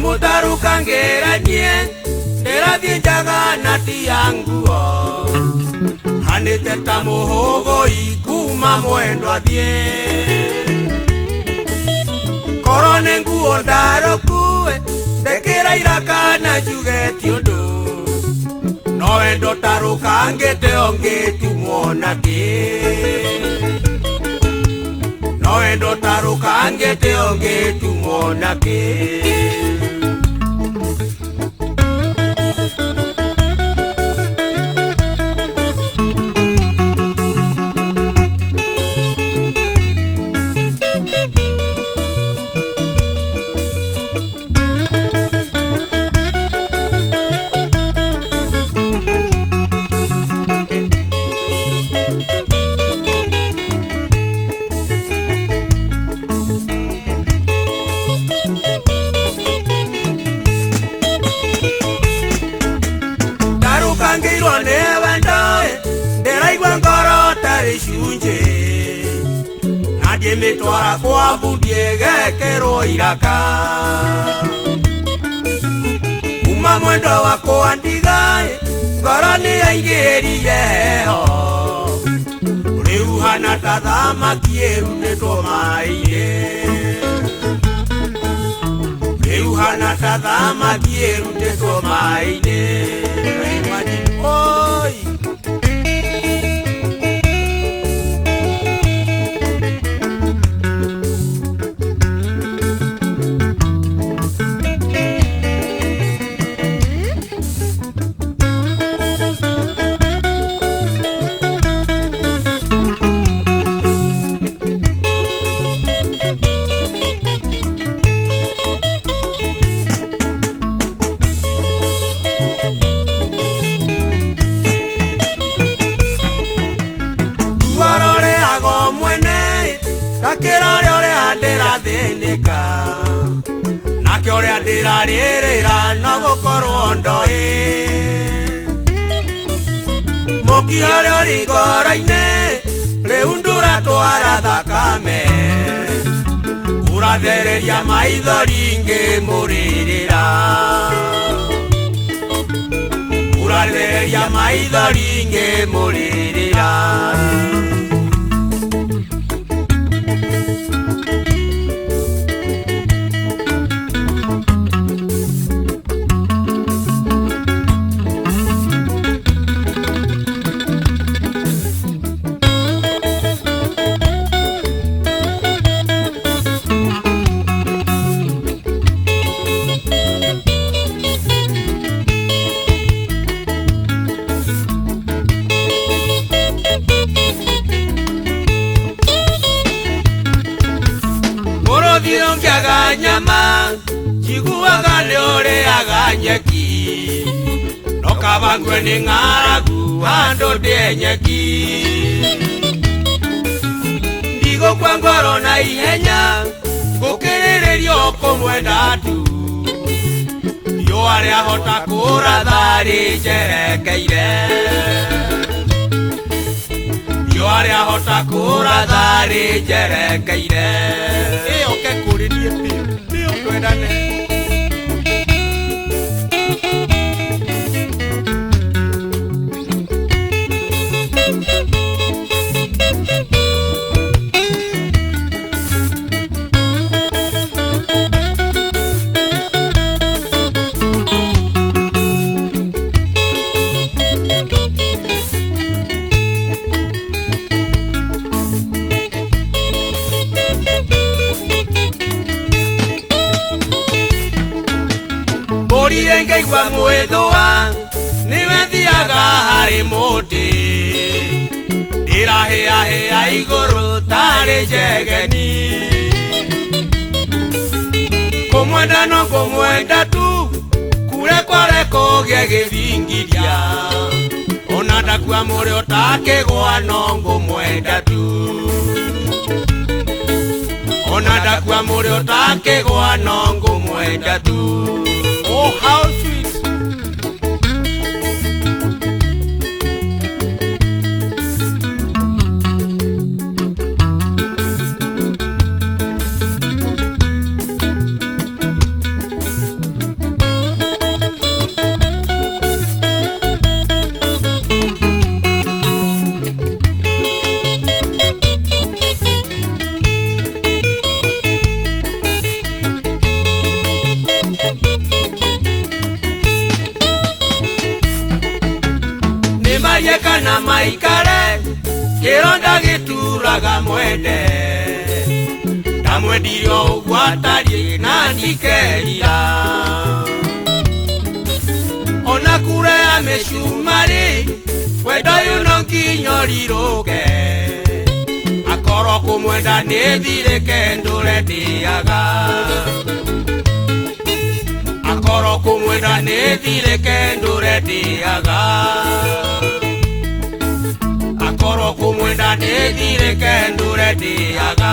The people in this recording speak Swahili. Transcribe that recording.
mutaruka ngeranie ndirathie njaga na ti yanguo hanite ta muhugui kuma mwendwa thie korone nguo ndarokue ndekira iraka na njuge ti undu no wendo taruka ngete ongitumwo naki no wendo taruka ngete ongitumwo naki Ngirwo nĩ wendoĩ ndĩraigua ngoro tarĩ cunjĩ na ngĩmĩtwara kwa bundi ĩgekĩrwo iraka kuma mwendo wakwa ndigaĩ ngoro nĩyaingĩrire heho rĩu hana ta thamaki ĩrutĩtwo maĩ-inĩ rĩu hana ta thamaki ĩrutĩtwo maĩ-inĩ Oi! Nake ũrĩa ndĩrarĩrĩra no gũkorwo ndoĩ mũkiha ũrĩa ũrĩ ngoro-inĩ rĩu ndũratwara thakame ũrathereria maithori ngĩmũrĩrĩra ũrathereria maithori ngĩmũrĩrĩra Ngĩaga nyama njiguaga nĩ ũrĩaga nyeki no kabangue nĩ ng'aragu handũ ndĩe nyeki ndigũkua ngoro na ihenya ngũkĩrĩrĩrio kũmwenda tu riũa rĩahota kũratha rĩnjerekeire riũa rĩahota kũratha rĩnjerekeire ĩyoke kũrĩ niĩ biũ twendane Ngaigua mwĩthũa nĩwe thiaga harĩ mũtĩ ndĩrahĩahĩa igũrũ tarĩ njegeni kũmwenda no kũmwenda tu kurekore kũgĩe gĩthingithia ona ndakua mũrĩ ũtakĩgũa no ngũmwenda tu ona ndakua mũrĩ ũtakĩgũa no ngũmwenda tu Oh, how sweet! maikare kironda gituraga mwende tamwendirio ugwatari na ndikerira ona kure ameshumari wendo yuno nginyoriruke akoro kumwenda nithire kendure ndiaga akoro kumwenda nithire kendure ndiaga akoro kumwenda nithire kendure ndiaga